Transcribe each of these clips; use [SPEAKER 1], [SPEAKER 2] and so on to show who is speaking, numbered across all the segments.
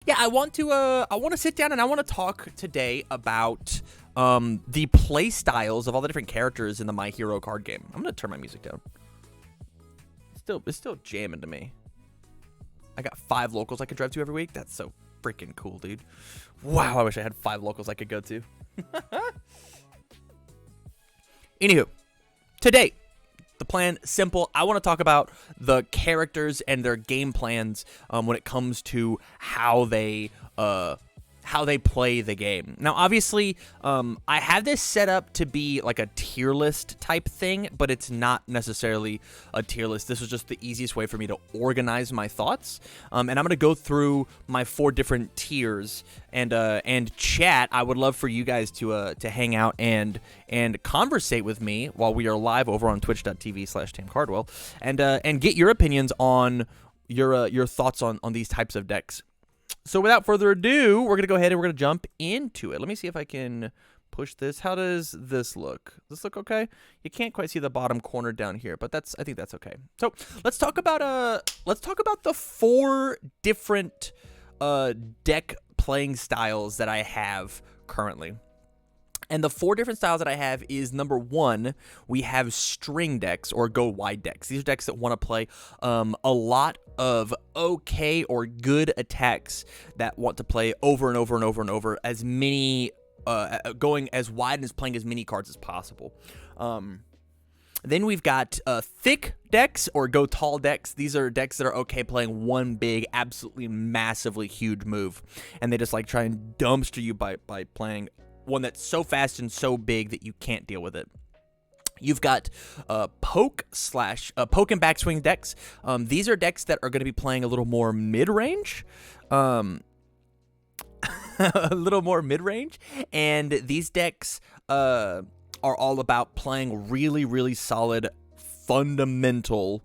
[SPEAKER 1] Yeah, I want to sit down and I want to talk today about the play styles of all the different characters in the My Hero card game. I'm gonna turn my music down. It's still jamming to me. I got 5 locals I could drive to every week. That's so freaking cool, dude. Wow, I wish I had 5 locals I could go to. Anywho, today, the plan, simple. I want to talk about the characters and their game plans when it comes to how they play the game. Now, obviously, I have this set up to be like a tier list type thing, but it's not necessarily a tier list. This was just the easiest way for me to organize my thoughts. And I'm going to go through my 4 different tiers and chat. I would love for you guys to hang out and conversate with me while we are live over on twitch.tv/TamCardwell and get your opinions on your thoughts on these types of decks. So without further ado, we're going to go ahead and we're going to jump into it. Let me see if I can push this. How does this look? Does this look okay? You can't quite see the bottom corner down here, but I think that's okay. So let's talk about the 4 different deck playing styles that I have currently. And the 4 different styles that I have is, number 1, we have string decks or go wide decks. These are decks that want to play a lot of okay or good attacks that want to play over and over and over and over as many, going as wide and as playing as many cards as possible. Then we've got thick decks or go tall decks. These are decks that are okay playing one big, absolutely massively huge move. And they just like try and dumpster you by playing one that's so fast and so big that you can't deal with it. You've got poke and backswing decks. These are decks that are going to be playing a little more mid-range. A little more mid-range. And these decks are all about playing really, really solid fundamental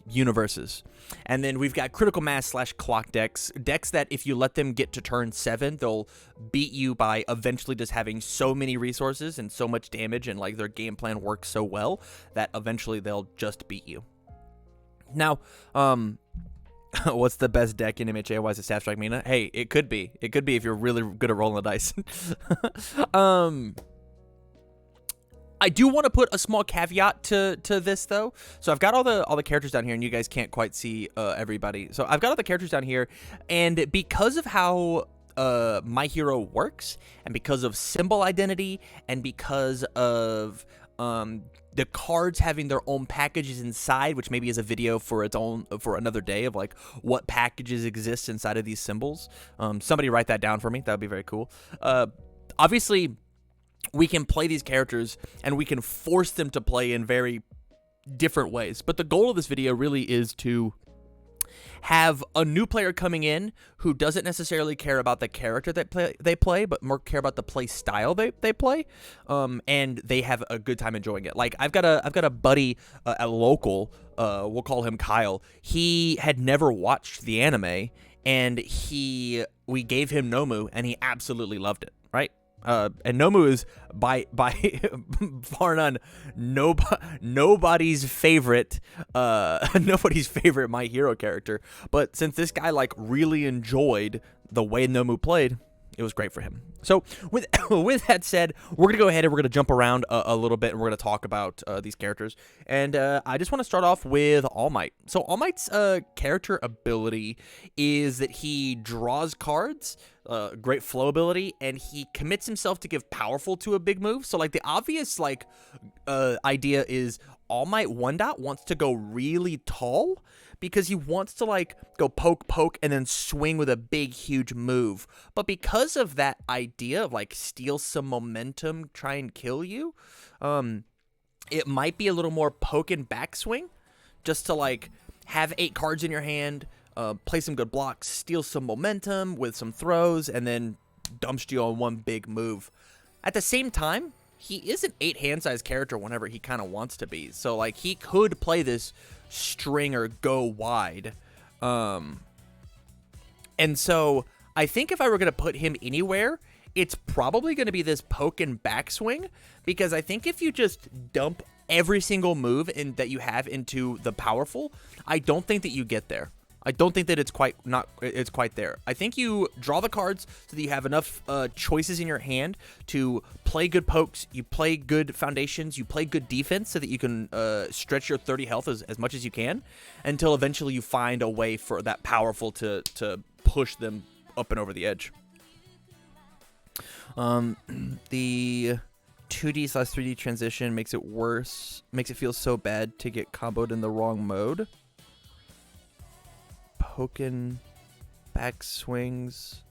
[SPEAKER 1] universes. And then we've got critical mass / clock decks that if you let them get to turn 7, they'll beat you by eventually just having so many resources and so much damage, and like their game plan works so well that eventually they'll just beat you. Now, what's the best deck in MHA? Why is it Staff Strike Mina? Hey, it could be if you're really good at rolling the dice. I do want to put a small caveat to this though. So I've got all the characters down here, and you guys can't quite see everybody. So I've got all the characters down here, and because of how My Hero works, and because of symbol identity, and because of the cards having their own packages inside, which maybe is a video for another day of like what packages exist inside of these symbols. Somebody write that down for me. That would be very cool. Obviously, we can play these characters and we can force them to play in very different ways. But the goal of this video really is to have a new player coming in who doesn't necessarily care about the character that they play, but more care about the play style they play, and they have a good time enjoying it. Like I've got a buddy at local, we'll call him Kyle. He had never watched the anime, and we gave him Nomu, and he absolutely loved it. Right. And Nomu is by far none nobody's favorite My Hero character. But since this guy like really enjoyed the way Nomu played, it was great for him. So with that said, we're gonna go ahead and we're gonna jump around a little bit, and we're gonna talk about these characters. And I just want to start off with All Might. So All Might's character ability is that he draws cards, great flow ability, and he commits himself to give powerful to a big move. So like the obvious like idea is All Might wants to go really tall, because he wants to like go poke and then swing with a big huge move. But because of that idea of like steal some momentum, try and kill you, it might be a little more poke and backswing, just to like have 8 cards in your hand, play some good blocks, steal some momentum with some throws, and then dumpster you on one big move. At the same time, he is an 8 hand size character whenever he kind of wants to be. So like he could play this string or go wide. And so I think if I were going to put him anywhere, it's probably going to be this poke and backswing, because I think if you just dump every single move that you have into the powerful, I don't think that you get there. I don't think that it's quite there. I think you draw the cards so that you have enough choices in your hand to play good pokes, you play good foundations, you play good defense so that you can stretch your 30 health as much as you can until eventually you find a way for that powerful to push them up and over the edge. The 2D/3D transition makes it worse, makes it feel so bad to get comboed in the wrong mode. Pokken back swings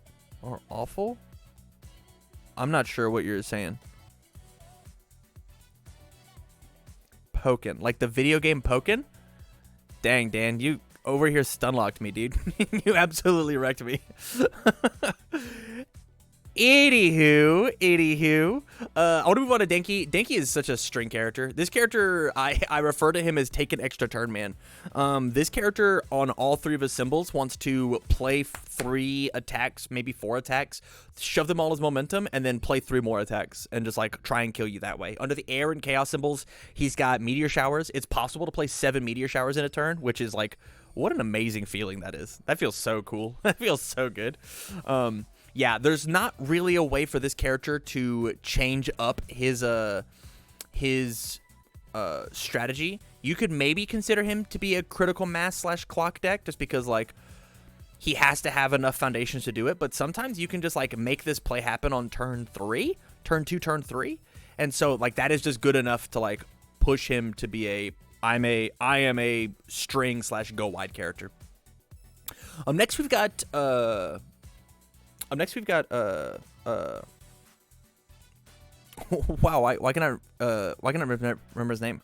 [SPEAKER 1] are awful. I'm not sure what you're saying. Pokken, like the video game Pokken? Dang, Dan, you over here stunlocked me, dude. You absolutely wrecked me. Anywho, I want to move on to Denki. Denki is such a string character. This character, I refer to him as take an extra turn, man. This character on all 3 of his symbols wants to play 3 attacks, maybe 4 attacks, shove them all as momentum, and then play 3 more attacks and just like try and kill you that way. Under the air and chaos symbols, he's got meteor showers. It's possible to play 7 meteor showers in a turn, which is like, what an amazing feeling that is. That feels so cool. That feels so good. Yeah, there's not really a way for this character to change up his strategy. You could maybe consider him to be a critical mass / clock deck just because like he has to have enough foundations to do it, but sometimes you can just like make this play happen on turn 2, turn 3. And so like that is just good enough to like push him to be I am a string / go wide character. Next we've got wow, why can I remember his name?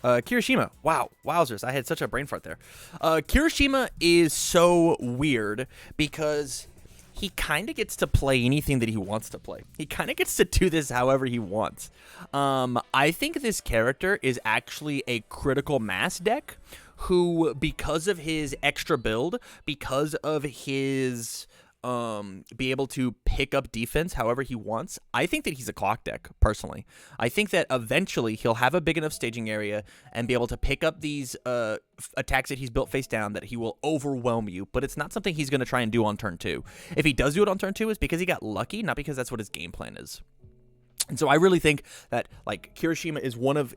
[SPEAKER 1] Kirishima. Wow, wowzers! I had such a brain fart there. Kirishima is so weird because he kind of gets to play anything that he wants to play. He kind of gets to do this however he wants. I think this character is actually a critical mass deck who, because of his extra build, because of his be able to pick up defense however he wants, I think that he's a clock deck, personally. I think that eventually he'll have a big enough staging area and be able to pick up these attacks that he's built face down that he will overwhelm you, but it's not something he's going to try and do on turn 2. If he does do it on turn 2, it's because he got lucky, not because that's what his game plan is. And so I really think that like Kirishima is one of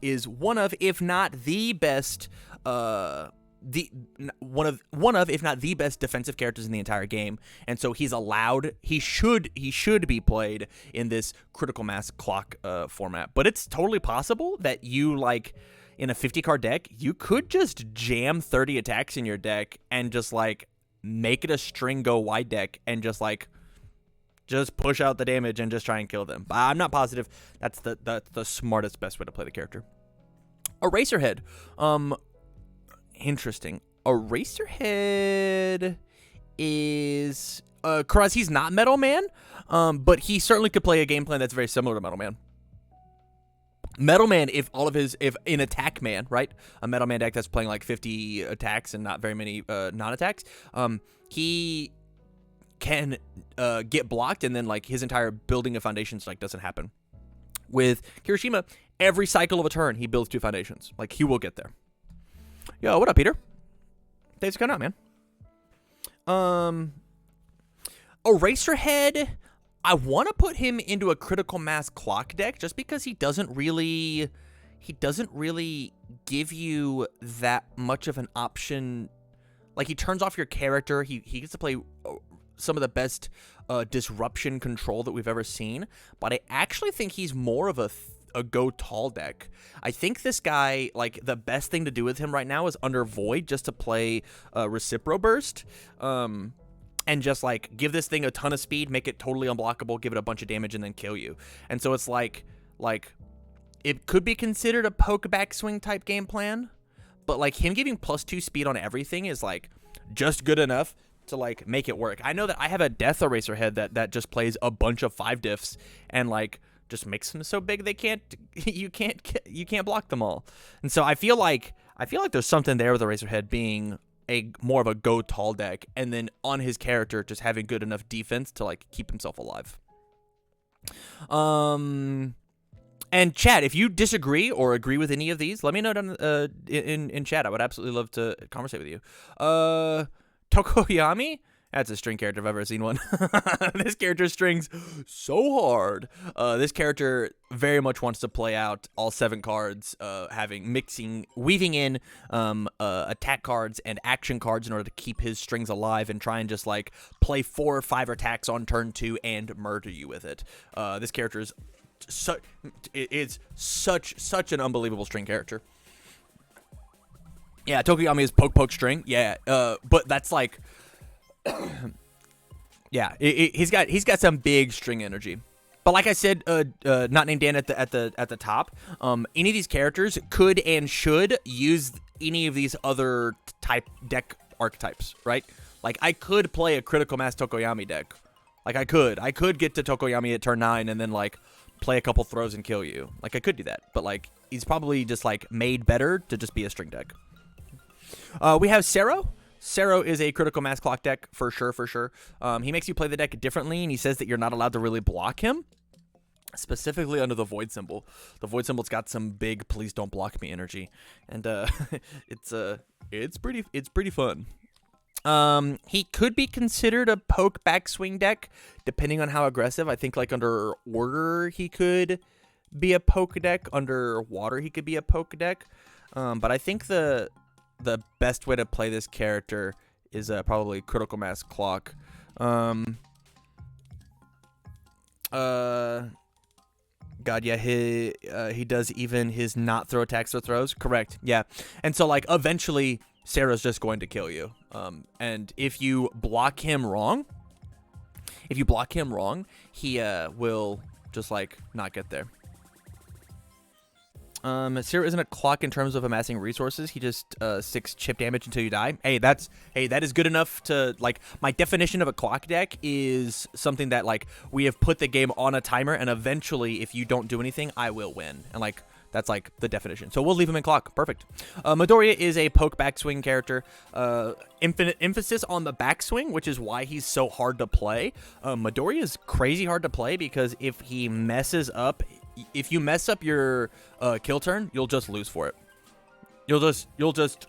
[SPEAKER 1] if not the best one of if not the best defensive characters in the entire game, and so he should be played in this critical mass clock format. But it's totally possible that you like in a 50 card deck you could just jam 30 attacks in your deck and just like make it a string go wide deck and just push out the damage and just try and kill them. But I'm not positive that's the smartest, best way to play the character. Eraserhead. Interesting. Eraserhead is Karaz, he's not Metal Man, but he certainly could play a game plan that's very similar to Metal Man. Metal Man, if in Attack Man, right, a Metal Man deck that's playing like 50 attacks and not very many non-attacks, he can get blocked and then like his entire building of foundations like doesn't happen. With Kirishima, every cycle of a turn he builds 2 foundations. Like he will get there. Yo, what up, Peter? Thanks for coming out, man. Eraserhead, I want to put him into a critical mass clock deck just because he doesn't really give you that much of an option. Like he turns off your character. He gets to play some of the best disruption control that we've ever seen, but I actually think he's more of a go tall deck. I think this guy, like the best thing to do with him right now is under Void, just to play Recipro Burst, and just like give this thing a ton of speed, make it totally unblockable, give it a bunch of damage, and then kill you. And so it's like it could be considered a poke back swing type game plan, but like him giving +2 speed on everything is like just good enough to like make it work. I know that I have a Death Eraserhead that just plays a bunch of 5 diffs and like just makes them so big you can't block them all. And so I feel like there's something there with Eraserhead being a more of a go tall deck, and then on his character just having good enough defense to like keep himself alive. And chat, if you disagree or agree with any of these, let me know down in chat. I would absolutely love to conversate with you. Tokoyami? That's a string character if I've ever seen one. This character strings so hard. This character very much wants to play out all 7 cards, weaving in attack cards and action cards in order to keep his strings alive and try and just like play 4 or 5 attacks on turn 2 and murder you with it. This character is such an unbelievable string character. Yeah, Tokoyami is poke string. Yeah, but that's like. Yeah, he's got some big string energy, but like I said, not named Dan at the top. Any of these characters could and should use any of these other type deck archetypes, right? Like I could play a critical mass Tokoyami deck. Like I could get to Tokoyami at turn 9 and then like play a couple throws and kill you. Like I could do that, but like he's probably just like made better to just be a string deck. We have Sero. Sero is a critical mass clock deck for sure. He makes you play the deck differently, and he says that you're not allowed to really block him, specifically under the void symbol. The void symbol's got some big "please don't block me" energy, and it's pretty fun. He could be considered a poke backswing deck, depending on how aggressive. I think like under order he could be a poke deck. Under water he could be a poke deck. But I think the best way to play this character is probably critical mass clock. God, yeah, he does even his not throw attacks or throws. Correct, yeah. And so like eventually Sarah's just going to kill you. And if you block him wrong, he will just like not get there. Zero isn't a clock in terms of amassing resources. He just 6 chip damage until you die. That is good enough to like. My definition of a clock deck is something that like we have put the game on a timer, and eventually, if you don't do anything, I will win. And like that's like the definition. So we'll leave him in clock. Perfect. Midori is a poke backswing character. Infinite emphasis on the backswing, which is why he's so hard to play. Midori is crazy hard to play because if he messes up. If you mess up your kill turn, you'll just lose for it. You'll just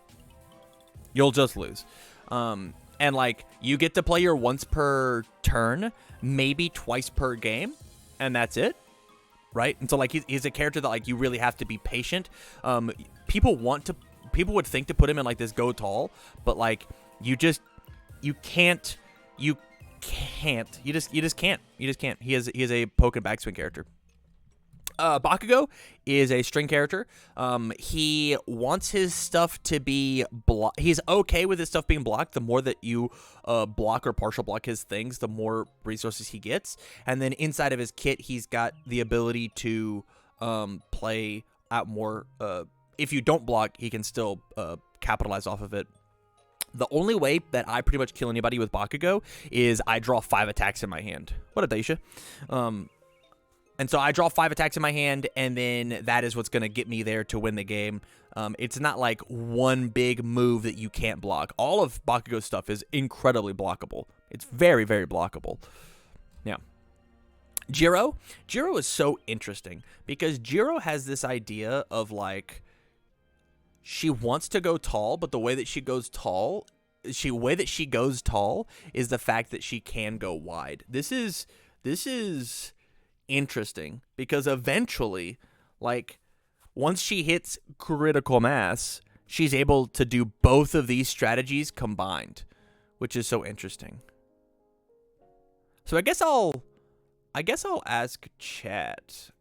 [SPEAKER 1] lose. And like you get to play your once per turn, maybe twice per game, and that's it, right? And so like he's a character that like you really have to be patient. People would think to put him in like this go tall, but like you just can't. He is a poke and backswing character. Bakugou is a string character. He wants his stuff to be blocked. He's okay with his stuff being blocked. The more that you block or partial block his things, the more resources he gets. And then inside of his kit, he's got the ability to play out more. If you don't block, he can still capitalize off of it. The only way that I pretty much kill anybody with Bakugou is I draw 5 attacks in my hand. What a Daisha. And so I draw 5 attacks in my hand, and then that is what's going to get me there to win the game. It's not like one big move that you can't block. All of Bakugou's stuff is incredibly blockable. It's very, very blockable. Yeah. Jiro is so interesting because Jiro has this idea of like she wants to go tall, but the way that she goes tall is the fact that she can go wide. This is interesting because eventually, like, once she hits critical mass, she's able to do both of these strategies combined, which is so interesting. So I guess I'll ask chat.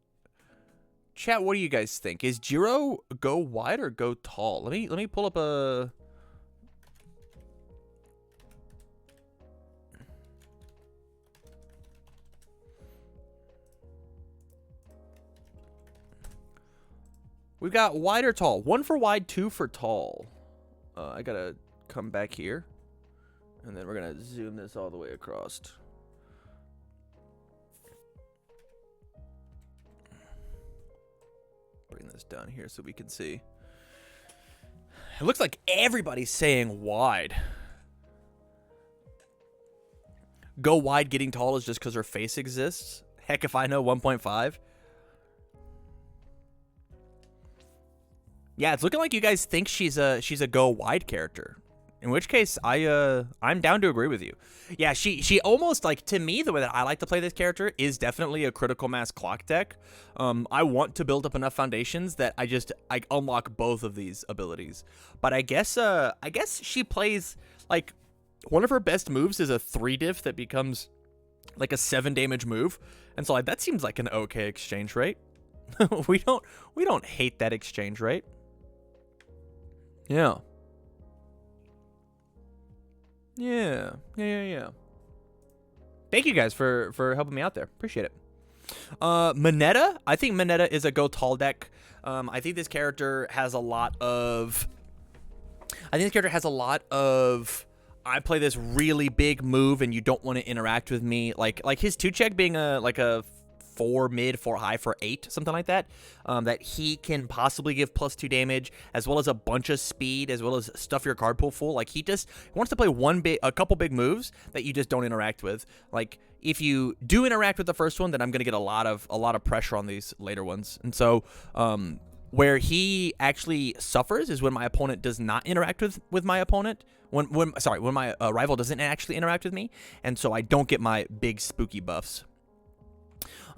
[SPEAKER 1] Chat, what do you guys think? Is Jiro go wide or go tall? Let me pull up a. We've got wide or tall. 1 for wide, 2 for tall. I gotta come back here. And then we're gonna zoom this all the way across. Bring this down here so we can see. It looks like everybody's saying wide. Go wide, getting tall is just because her face exists. Heck if I know, 1.5. Yeah, it's looking like you guys think she's a go wide character. In which case, I'm down to agree with you. Yeah, she almost, like, to me, the way that I like to play this character is definitely a critical mass clock deck. I want to build up enough foundations that I unlock both of these abilities. But I guess she plays, like, one of her best moves is a 3-diff that becomes like a 7 damage move, and so, like, that seems like an okay exchange rate. we don't hate that exchange rate. Yeah. Yeah. Thank you guys for helping me out there. Appreciate it. Mineta. I think Mineta is a go tall deck. I think this character has a lot of. I play this really big move and you don't want to interact with me. Like his 2-check being a 4 mid, 4 high for 8, something like that. That he can possibly give +2 damage, as well as a bunch of speed, as well as stuff your card pool full. Like, he wants to play a couple big moves that you just don't interact with. Like, if you do interact with the first one, then I'm gonna get a lot of pressure on these later ones. And so, where he actually suffers is when my opponent does not interact with my opponent. When my rival doesn't actually interact with me, and so I don't get my big spooky buffs.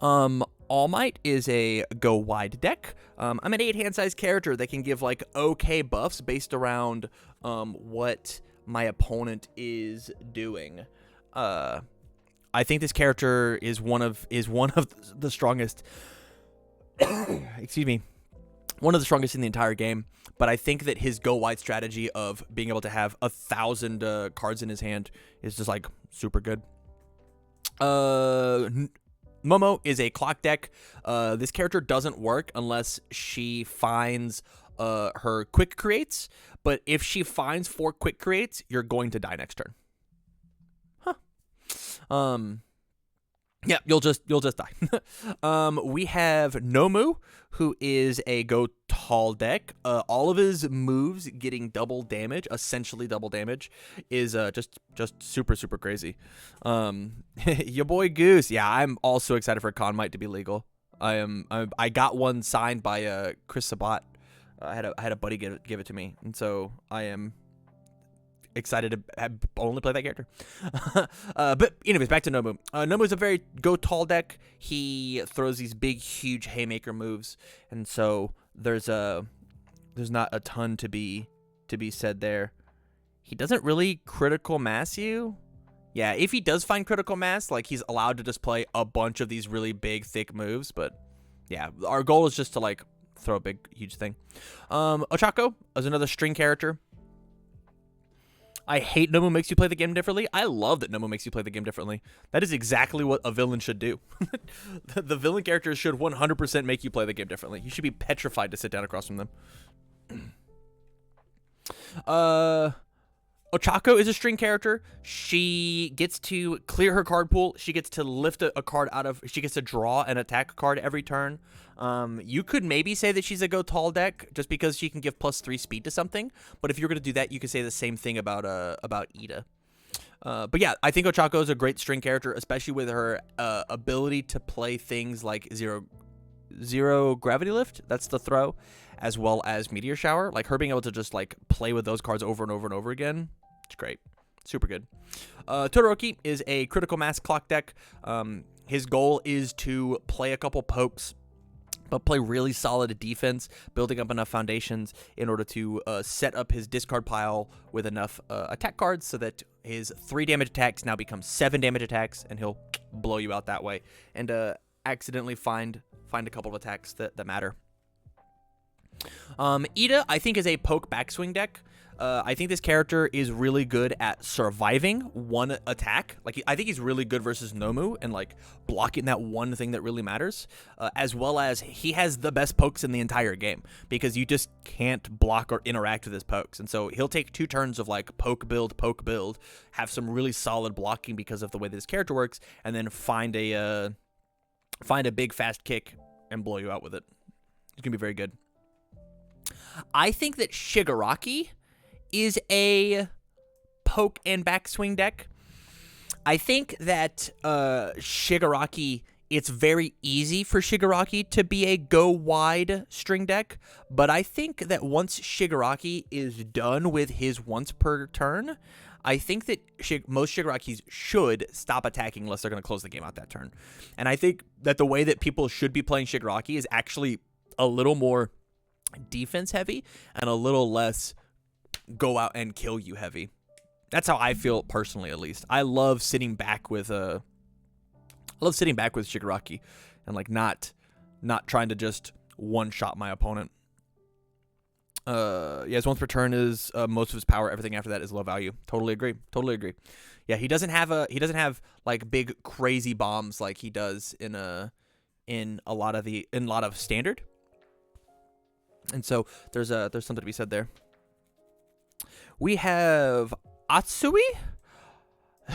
[SPEAKER 1] All Might is a go wide deck. I'm an 8 hand size character that can give, like, okay buffs based around what my opponent is doing. I think this character is one of the strongest. Excuse me. One of the strongest in the entire game, but I think that his go wide strategy of being able to have 1,000 cards in his hand is just, like, super good. Momo is a clock deck. This character doesn't work unless she finds her quick creates, but if she finds 4 quick creates, you're going to die next turn. Yeah, you'll just die. We have Nomu, who is a go tall deck. All of his moves getting double damage, essentially double damage, is just super crazy. Your boy Goose. Yeah, I'm also excited for Con Might to be legal. I got one signed by Chris Sabat. I had a buddy give it to me, and so I am excited to only play that character. But anyways, back to Nomu. Nomu is a very go tall deck. He throws these big, huge haymaker moves, and so there's not a ton to be said there. He doesn't really critical mass you. Yeah, if he does find critical mass, like, he's allowed to just play a bunch of these really big, thick moves. But yeah, our goal is just to, like, throw a big, huge thing. Ochako is another string character. I hate Nomu makes you play the game differently. I love that Nomu makes you play the game differently. That is exactly what a villain should do. The villain characters should 100% make you play the game differently. You should be petrified to sit down across from them. Ochako is a string character. She gets to clear her card pool. She gets to lift a card out of... She gets to draw and attack a card every turn. You could maybe say that she's a go tall deck just because she can give +3 speed to something. But if you're going to do that, you could say the same thing about Ida. But yeah, I think Ochako is a great string character, especially with her ability to play things like zero gravity lift. That's the throw. As well as Meteor Shower. Like, her being able to just, like, play with those cards over and over and over again. It's great. Super good. Todoroki is a critical mass clock deck. His goal is to play a couple pokes, but play really solid defense, building up enough foundations in order to set up his discard pile with enough attack cards so that his 3 damage attacks now become 7 damage attacks, and he'll blow you out that way. And accidentally find a couple of attacks that matter. Ida, I think, is a poke backswing deck. I think this character is really good at surviving one attack. Like, I think he's really good versus Nomu and, like, blocking that one thing that really matters. As well as he has the best pokes in the entire game because you just can't block or interact with his pokes. And so he'll take 2 turns of, like, poke build, have some really solid blocking because of the way this character works, and then find a big fast kick and blow you out with it. It's gonna be very good. I think that Shigaraki is a poke and backswing deck. I think that Shigaraki it's very easy for Shigaraki to be a go wide string deck, but I think that once Shigaraki is done with his once per turn, I think that most Shigarakis should stop attacking unless they're going to close the game out that turn. And I think that the way that people should be playing Shigaraki is actually a little more defense heavy and a little less go out and kill you heavy. That's how I feel personally, at least. I love sitting back with Shigaraki and like not trying to just one shot my opponent. Yeah, his once per turn is most of his power. Everything after that is low value. Totally agree. Yeah, he doesn't have like big crazy bombs like he does in a lot of standard. And so there's something to be said there. We have Atsui.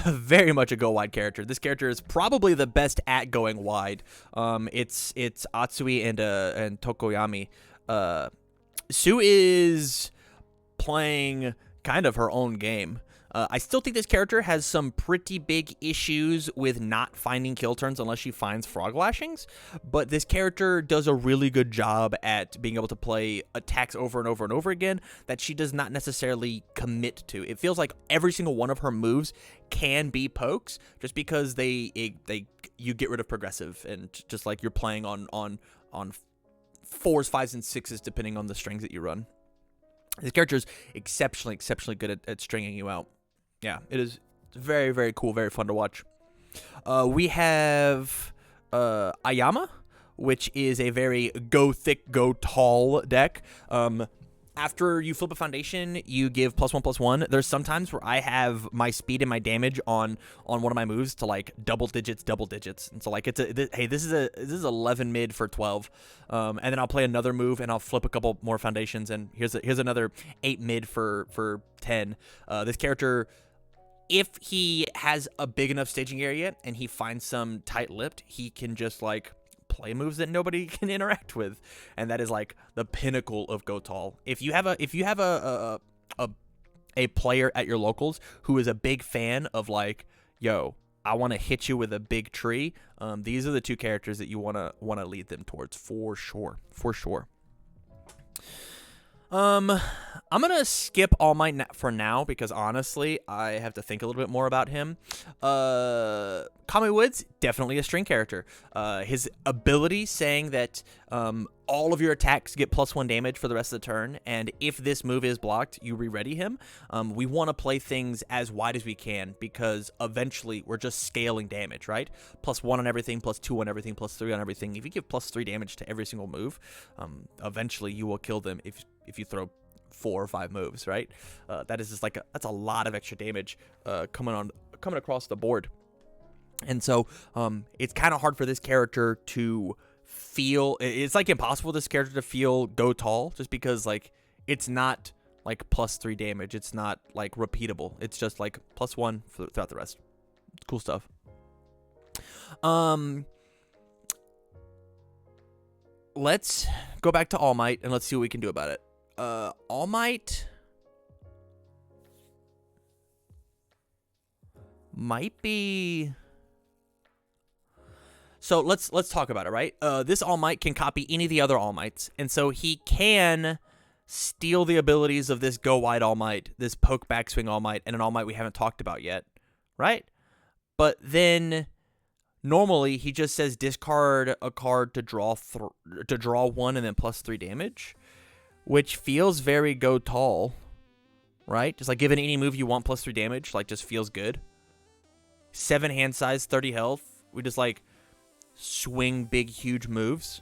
[SPEAKER 1] Very much a go wide character. This character is probably the best at going wide. It's Atsui and Tokoyami. Sue is playing kind of her own game. I still think this character has some pretty big issues with not finding kill turns unless she finds frog lashings, but this character does a really good job at being able to play attacks over and over and over again that she does not necessarily commit to. It feels like every single one of her moves can be pokes just because you get rid of progressive and just like you're playing on 4s, 5s, and 6s depending on the strings that you run. This character is exceptionally good at stringing you out. Yeah, it is very, very cool, very fun to watch. We have Ayama, which is a very go thick, go tall deck. After you flip a foundation, you give +1/+1. There's sometimes where I have my speed and my damage on one of my moves to like double digits, and so like this is 11 mid for 12, and then I'll play another move and I'll flip a couple more foundations and here's another 8 mid for 10. This character, if he has a big enough staging area and he finds some tight-lipped, he can just like play moves that nobody can interact with, and that is like the pinnacle of go tall. If you have a player at your locals who is a big fan of like, yo, I want to hit you with a big tree, these are the two characters that you want to lead them towards for sure. I'm gonna skip All Might for now because honestly, I have to think a little bit more about him. Kami Woods, definitely a string character. His ability saying that all of your attacks get +1 damage for the rest of the turn, and if this move is blocked, you re-ready him. We want to play things as wide as we can because eventually we're just scaling damage, right? +1 on everything, +2 on everything, +3 on everything. If you give +3 damage to every single move, eventually you will kill them if you throw 4 or 5 moves, right? That is just like that's a lot of extra damage coming across the board. And so it's kind of hard for this character to feel, it's like impossible for this character to feel go tall just because like it's not like +3 damage. It's not like repeatable. It's just like +1 throughout the rest. Cool stuff. Let's go back to All Might and let's see what we can do about it. All Might might be. So let's talk about it, right? This All Might can copy any of the other All Mights, and so he can steal the abilities of this go wide All Might, this poke backswing All Might, and an All Might we haven't talked about yet, right? But then normally he just says discard a card to draw 1 and then +3 damage, which feels very go tall, right? Just like giving any move you want +3 damage, like just feels good. 7 hand size, 30 health. We just like swing big, huge moves.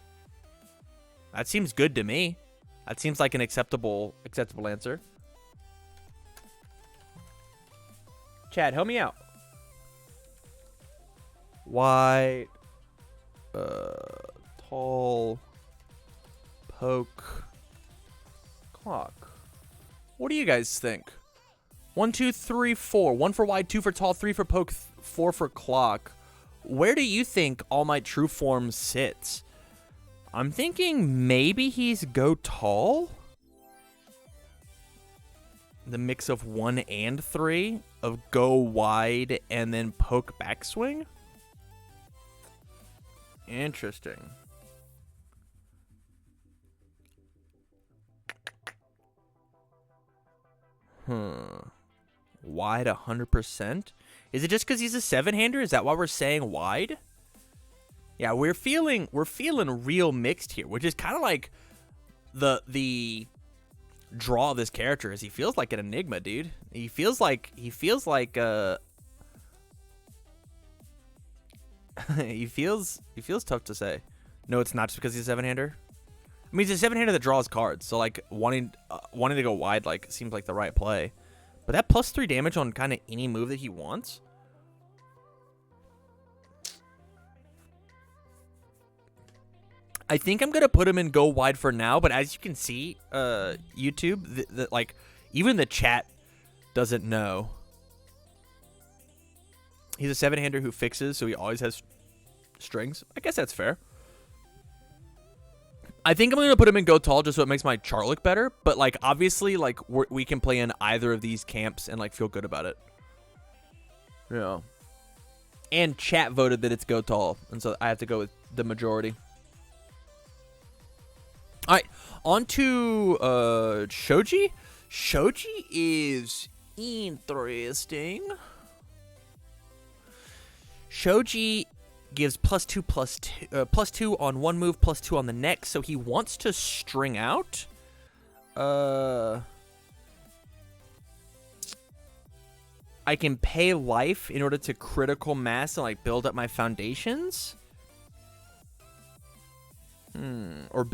[SPEAKER 1] That seems good to me. That seems like an acceptable answer. Chad, help me out. Wide, tall, poke, clock. What do you guys think? 1, 2, 3, 4. 1 for wide, 2 for tall, 3 for poke, 4 for clock. Where do you think All Might True Form sits? I'm thinking maybe he's go tall. The mix of 1 and 3 of go wide and then poke backswing. Interesting. Wide 100%? Is it just because he's a 7-hander? Is that why we're saying wide? Yeah, we're feeling real mixed here, which is kind of like the draw of this character. Is he feels like an enigma, dude. He feels like he feels tough to say. No, it's not just because he's a 7-hander. I mean, he's a 7-hander that draws cards, so like wanting to go wide like seems like the right play. But that +3 damage on kind of any move that he wants. I think I'm gonna put him in go wide for now, but as you can see, YouTube, like even the chat doesn't know. He's a 7-hander who fixes, so he always has strings. I guess that's fair. I think I'm gonna put him in go tall just so it makes my chart look better. But like obviously, like we can play in either of these camps and like feel good about it. Yeah. And chat voted that it's go tall, and so I have to go with the majority. All right, on to Shoji. Shoji is interesting. Shoji gives +2 on one move, +2 on the next, so he wants to string out. I can pay life in order to critical mass and like build up my foundations. Or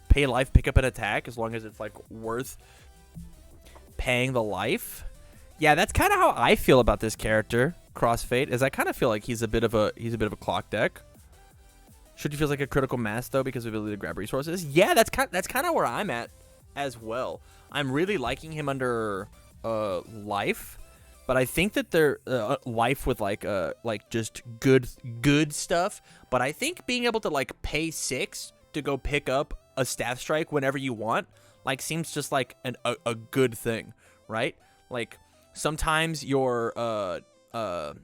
[SPEAKER 1] pay life, pick up an attack as long as it's like worth paying the life. Yeah, that's kind of how I feel about this character, Crossfade. Is I kind of feel like he's a bit of a clock deck. Shoji feels like a critical mass though because of the ability to grab resources. Yeah, that's kind of where I'm at as well. I'm really liking him under life, but I think that they're life with like just good stuff. But I think being able to like pay 6 to go pick up a staff strike whenever you want, like seems just like a good thing, right? Like sometimes your Momo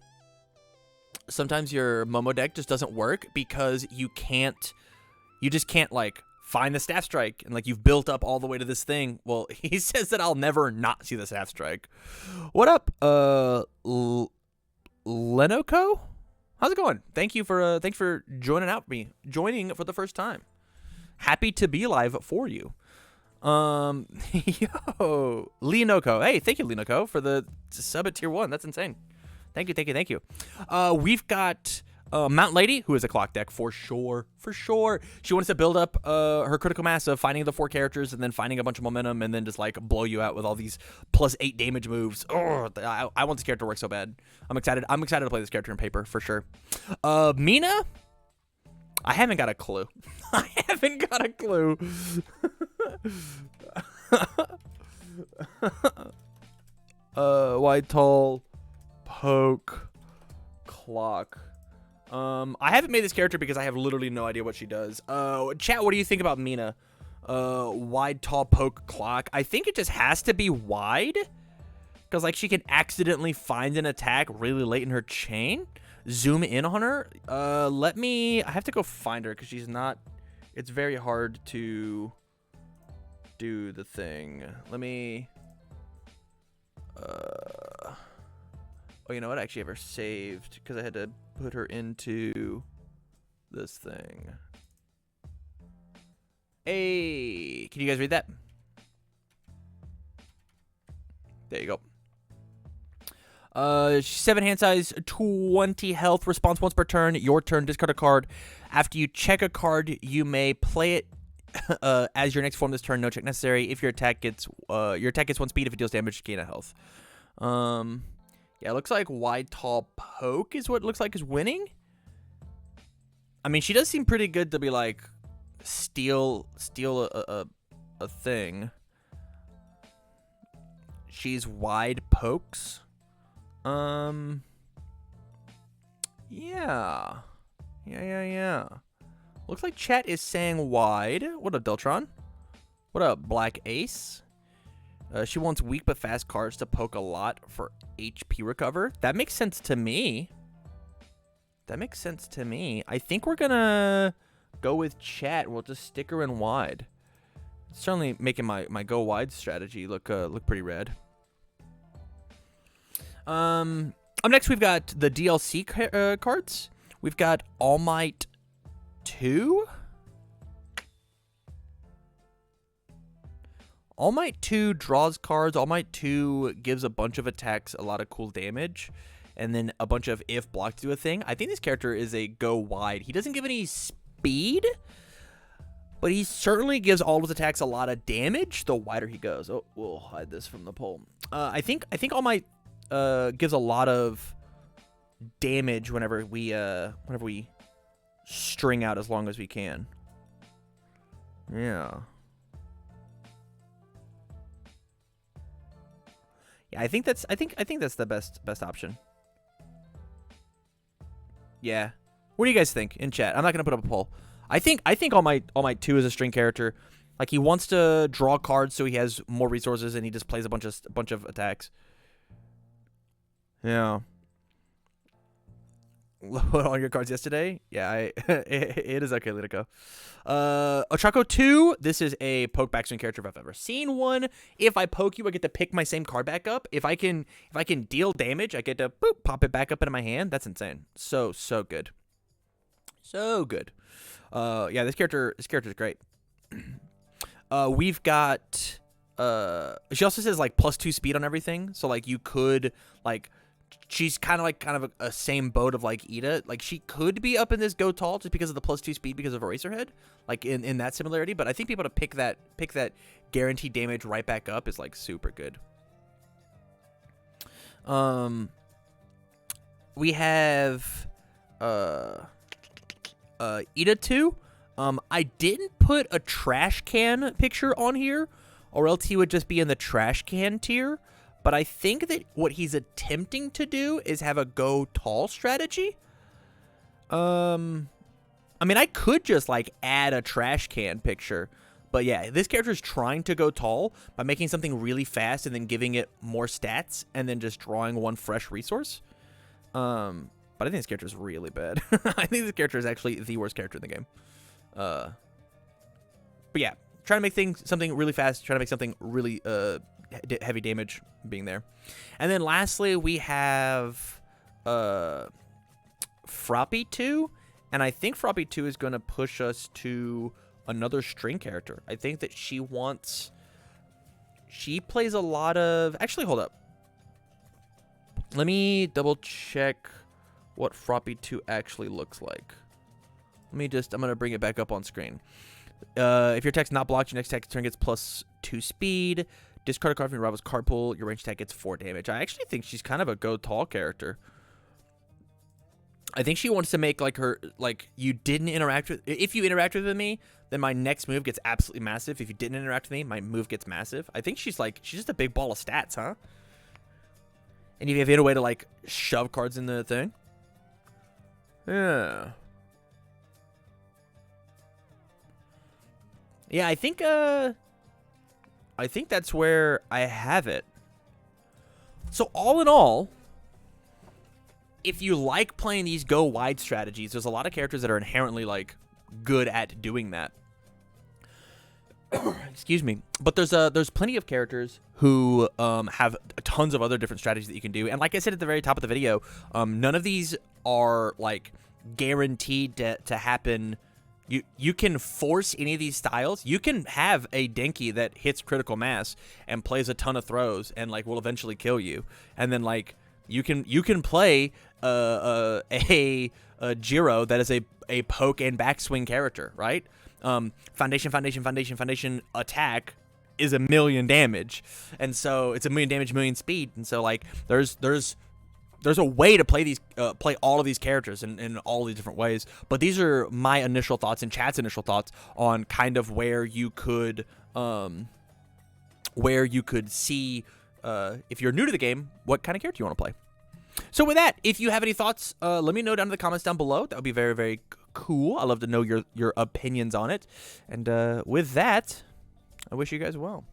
[SPEAKER 1] deck just doesn't work because you just can't like find the staff strike and like you've built up all the way to this thing. Well, he says that I'll never not see the staff strike. What up, Lenoko? How's it going? Thanks for joining for the first time. Happy to be live for you. Yo, Linoko. Hey, thank you, Linoko, for the sub at tier 1. That's insane. Thank you. We've got Mount Lady, who is a clock deck for sure. She wants to build up her critical mass of finding the 4 characters and then finding a bunch of momentum and then just like blow you out with all these +8 damage moves. Oh, I want this character to work so bad. I'm excited to play this character in paper for sure. Mina, I haven't got a clue. Wide, tall, poke, clock. I haven't made this character because I have literally no idea what she does. Chat, what do you think about Mina? Wide, tall, poke, clock. I think it just has to be wide. Because, like, she can accidentally find an attack really late in her chain. Zoom in on her. I have to go find her because she's not... It's very hard to do the thing. Let me... Oh, you know what? I actually have her saved because I had to put her into this thing. Hey, can you guys read that? There you go. 7 hand size, 20 health, response once per turn. Your turn, discard a card. After you check a card, you may play it as your next form this turn. No check necessary. If your attack gets 1 speed. If it deals damage, gain a health. Yeah, it looks like wide, tall, poke is what it looks like is winning. I mean, she does seem pretty good to be like steal a thing. She's wide pokes. Yeah. Looks like chat is saying wide. What up, Deltron? What up, Black Ace? She wants weak but fast cards to poke a lot for HP recover. That makes sense to me. That makes sense to me. I think we're gonna go with chat. We'll just stick her in wide. It's certainly making my go wide strategy look pretty rad. Up next, we've got the DLC cards. We've got All Might 2. All Might 2 draws cards. All Might 2 gives a bunch of attacks, a lot of cool damage, and then a bunch of if blocked do a thing. I think this character is a go wide. He doesn't give any speed, but he certainly gives all of his attacks a lot of damage the wider he goes. Oh, we'll hide this from the poll. I think All Might gives a lot of damage whenever we string out as long as we can. Yeah. Yeah, I think that's the best option. Yeah. What do you guys think in chat? I'm not gonna put up a poll. I think All Might 2 is a string character. Like, he wants to draw cards so he has more resources and he just plays a bunch of attacks. Yeah. Load all your cards yesterday? Yeah, it is okay, Litico. Ochako 2, this is a poke backswing character if I've ever seen one. If I poke you, I get to pick my same card back up. If I can deal damage, I get to boop, pop it back up into my hand. That's insane. So good. So good. Yeah, this character is great. We've got she also says like +2 speed on everything. So like you could like, she's kind of a same boat of like Ida. Like, she could be up in this go tall just because of the +2 speed because of Eraserhead, like in that similarity. But I think people to pick that guaranteed damage right back up is like super good. We have Ida 2. I didn't put a trash can picture on here, or else he would just be in the trash can tier. But I think that what he's attempting to do is have a go tall strategy. I mean, I could just like add a trash can picture, but yeah, this character is trying to go tall by making something really fast and then giving it more stats and then just drawing one fresh resource. But I think this character is really bad. I think this character is actually the worst character in the game. But yeah, trying to make something really fast, trying to make something really heavy damage being there. And then lastly, we have Froppy 2, and I think Froppy 2 is going to push us to another string character. I think that she plays a lot of, actually, hold up. Let me double check what Froppy 2 actually looks like. I'm going to bring it back up on screen. If your attack's not blocked, your next attack turn gets +2 speed. Discard a card from your rival's card pool. Your ranged attack gets 4 damage. I actually think she's kind of a go tall character. I think she wants to make like her, like, you didn't interact with, if you interacted with me, then my next move gets absolutely massive. If you didn't interact with me, my move gets massive. I think she's just a big ball of stats, huh? And if you have a way to like shove cards in the thing. Yeah. Yeah, I think that's where I have it. So all in all, if you like playing these go wide strategies, there's a lot of characters that are inherently like good at doing that. Excuse me. But there's plenty of characters who have tons of other different strategies that you can do. And like I said at the very top of the video, none of these are like guaranteed to happen. You can force any of these styles. You can have a Denki that hits critical mass and plays a ton of throws and like will eventually kill you. And then like you can play a Jiro that is a poke and backswing character, right? Foundation attack is 1,000,000 damage, and so it's 1,000,000 damage, 1,000,000 speed, and so like there's a way to play all of these characters in all these different ways. But these are my initial thoughts and chat's initial thoughts on kind of where you could see, if you're new to the game, what kind of character you want to play. So with that, if you have any thoughts, let me know down in the comments down below. That would be very, very cool. I love to know your opinions on it. And with that, I wish you guys well.